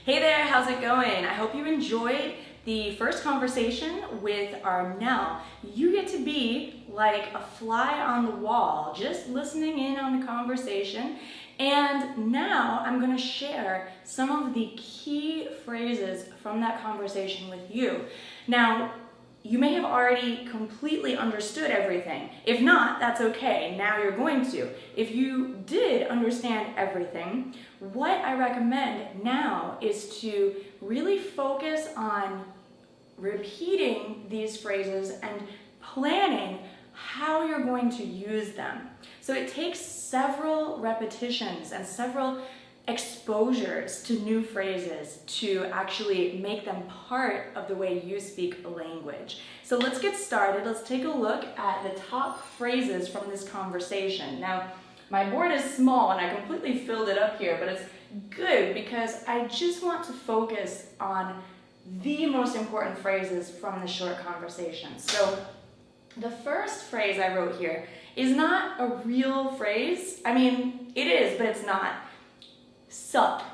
Hey there, how's it going? I hope you enjoyed the first conversation with Arniel. You get to be like a fly on the wall, just listening in on the conversation. And now I'm going to share some of the key phrases from that conversation with you. Now, you may have already completely understood everything. If not, that's okay. Now you're going to. If you did understand everything, what I recommend now is to really focus on repeating these phrases and planning how you're going to use them. So it takes several repetitions and several exposures to new phrases to actually make them part of the way you speak a language. So let's get started. Let's take a look at the top phrases from this conversation. Now, my board is small and I completely filled it up here, but it's good because I just want to focus on the most important phrases from the short conversation. So the first phrase I wrote here is not a real phrase. I mean, it is, but it's not. Sup.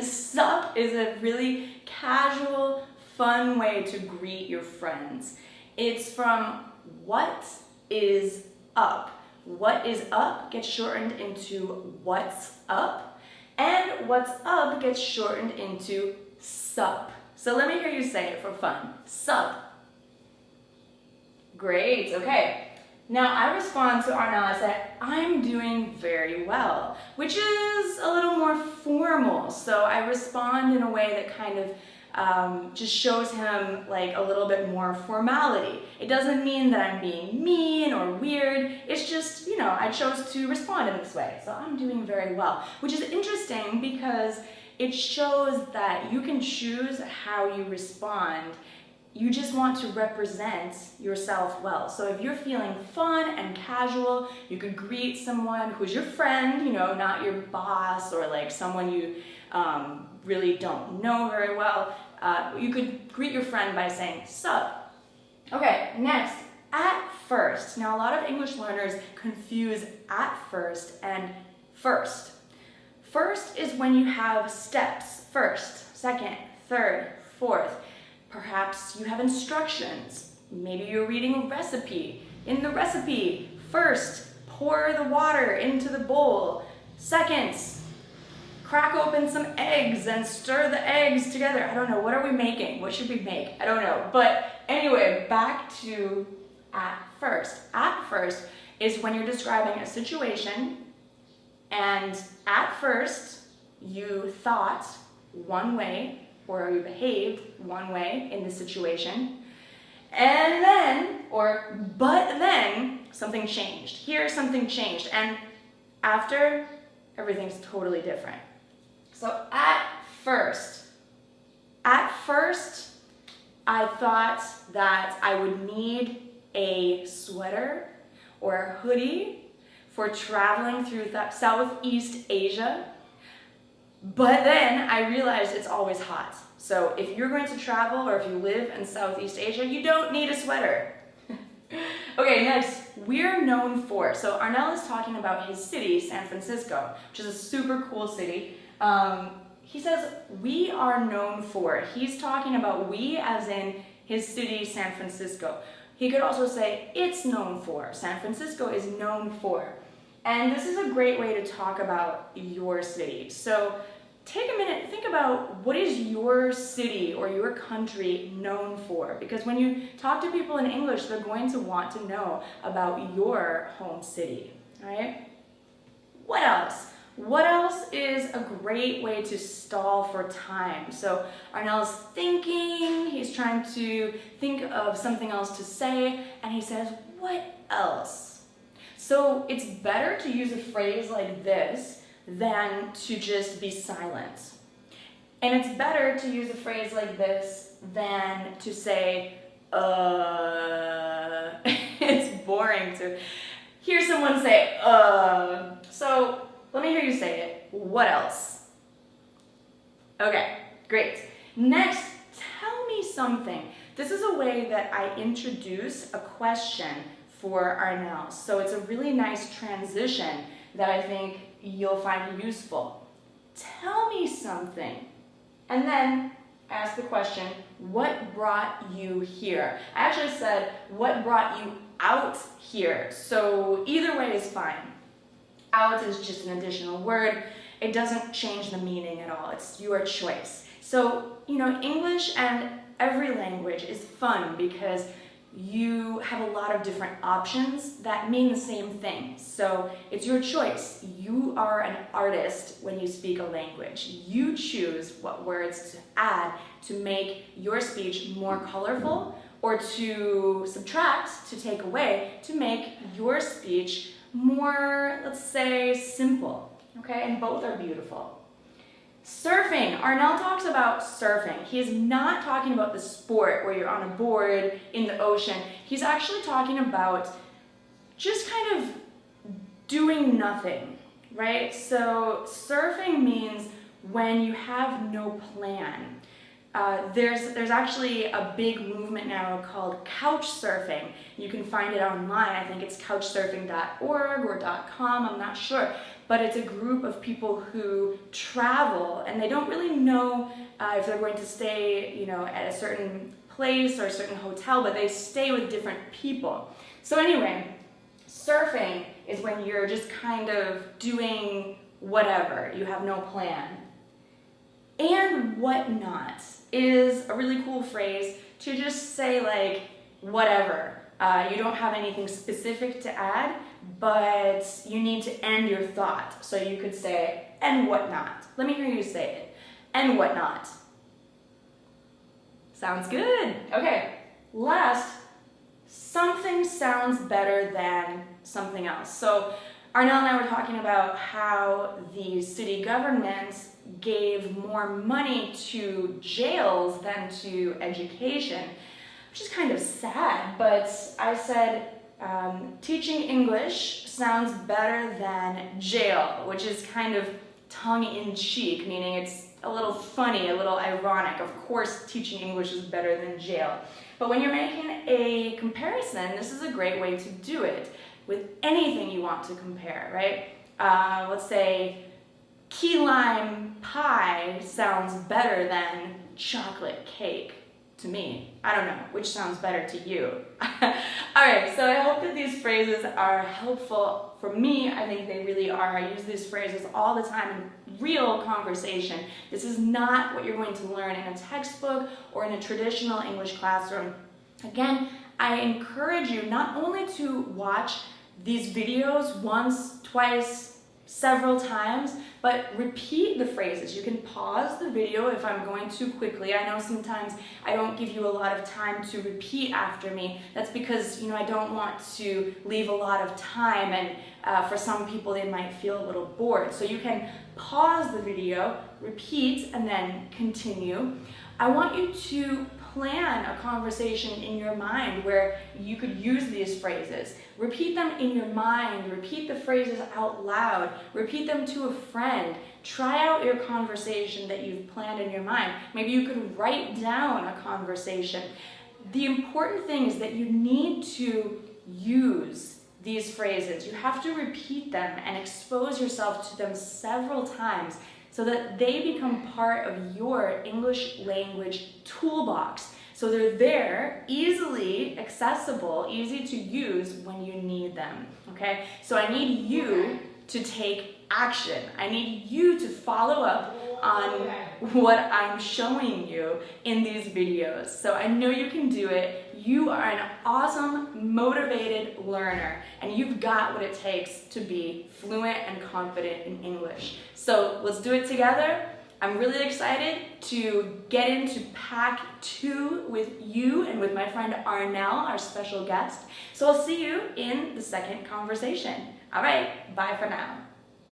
Sup is a really casual, fun way to greet your friends. It's from what is up. What is up gets shortened into what's up, and what's up gets shortened into sup. So let me hear you say it for fun. Sup. Great, okay. Now I respond to Arniel and say, I'm doing very well, which is a little more formal. So I respond in a way that kind of just shows him like a little bit more formality. It doesn't mean that I'm being mean or weird. It's just, I chose to respond in this way. So I'm doing very well, which is interesting because it shows that you can choose how you respond. You just want to represent yourself well. So if you're feeling fun and casual, you could greet someone who's your friend, not your boss or like someone you really don't know very well. You could greet your friend by saying, sup. Okay, next, at first. Now a lot of English learners confuse at first and first. First is when you have steps. First, second, third, fourth. Perhaps you have instructions. Maybe you're reading a recipe. In the recipe, first, pour the water into the bowl. Second, crack open some eggs and stir the eggs together. I don't know, what are we making? What should we make? I don't know. But anyway, back to at first. At first is when you're describing a situation, and at first you thought one way, or you behaved one way in the situation, and then, but then, something changed. Here, something changed, and after, everything's totally different. So at first, I thought that I would need a sweater or a hoodie for traveling through Southeast Asia. But then I realized it's always hot. So if you're going to travel or if you live in Southeast Asia, you don't need a sweater. Okay, next, we're known for. So Arniel is talking about his city, San Francisco, which is a super cool city. He says, we are known for. He's talking about we as in his city, San Francisco. He could also say, it's known for. San Francisco is known for. And this is a great way to talk about your city. So take a minute, think about what is your city or your country known for? Because when you talk to people in English, they're going to want to know about your home city, right? What else? What else is a great way to stall for time? So Arniel's thinking, he's trying to think of something else to say, and he says, what else? So it's better to use a phrase like this than to just be silent. And it's better to use a phrase like this than to say, It's boring to hear someone say, So let me hear you say it. What else? Okay, great. Next, tell me something. This is a way that I introduce a question for Arniel. So it's a really nice transition that I think you'll find useful. Tell me something. And then ask the question, what brought you here? I actually said, what brought you out here? So either way is fine. Out is just an additional word. It doesn't change the meaning at all. It's your choice. So, English and every language is fun because you have a lot of different options that mean the same thing. So it's your choice. You are an artist when you speak a language. You choose what words to add to make your speech more colorful, or to subtract, to take away, to make your speech more, let's say, simple. Okay, and both are beautiful. Surfing. Arniel talks about surfing. He's not talking about the sport where you're on a board in the ocean. He's actually talking about just kind of doing nothing, right? So surfing means when you have no plan. There's actually a big movement now called couch surfing. You can find it online. I think it's couchsurfing.org or .com, I'm not sure. But it's a group of people who travel and they don't really know if they're going to stay, at a certain place or a certain hotel, but they stay with different people. So anyway, surfing is when you're just kind of doing whatever. You have no plan. And whatnot is a really cool phrase to just say like whatever. You don't have anything specific to add, but you need to end your thought. So you could say, and whatnot. Let me hear you say it. And whatnot. Sounds good. Okay, last, something sounds better than something else. So Arniel and I were talking about how the city governments gave more money to jails than to education, which is kind of sad, but I said teaching English sounds better than jail, which is kind of tongue-in-cheek, meaning it's a little funny, a little ironic. Of course, teaching English is better than jail. But when you're making a comparison, this is a great way to do it with anything you want to compare, right? Let's say key lime pie sounds better than chocolate cake to me. I don't know, which sounds better to you? Alright, so I hope that these phrases are helpful for me. I think they really are. I use these phrases all the time in real conversation. This is not what you're going to learn in a textbook or in a traditional English classroom. Again, I encourage you not only to watch these videos once, twice, several times, but repeat the phrases. You can pause the video if I'm going too quickly. I know sometimes I don't give you a lot of time to repeat after me. That's because, I don't want to leave a lot of time, and for some people they might feel a little bored. So you can pause the video, repeat, and then continue. I want you to plan a conversation in your mind where you could use these phrases. Repeat them in your mind, repeat the phrases out loud, repeat them to a friend. Try out your conversation that you've planned in your mind. Maybe you could write down a conversation. The important thing is that you need to use these phrases. You have to repeat them and expose yourself to them several times so that they become part of your English language toolbox. So they're there, easily accessible, easy to use when you need them, okay? So I need you to take action. I need you to follow up on what I'm showing you in these videos. So I know you can do it. You are an awesome, motivated learner, and you've got what it takes to be fluent and confident in English. So let's do it together. I'm really excited to get into Pack 2 with you and with my friend Arniel, our special guest. So I'll see you in the second conversation. All right, bye for now.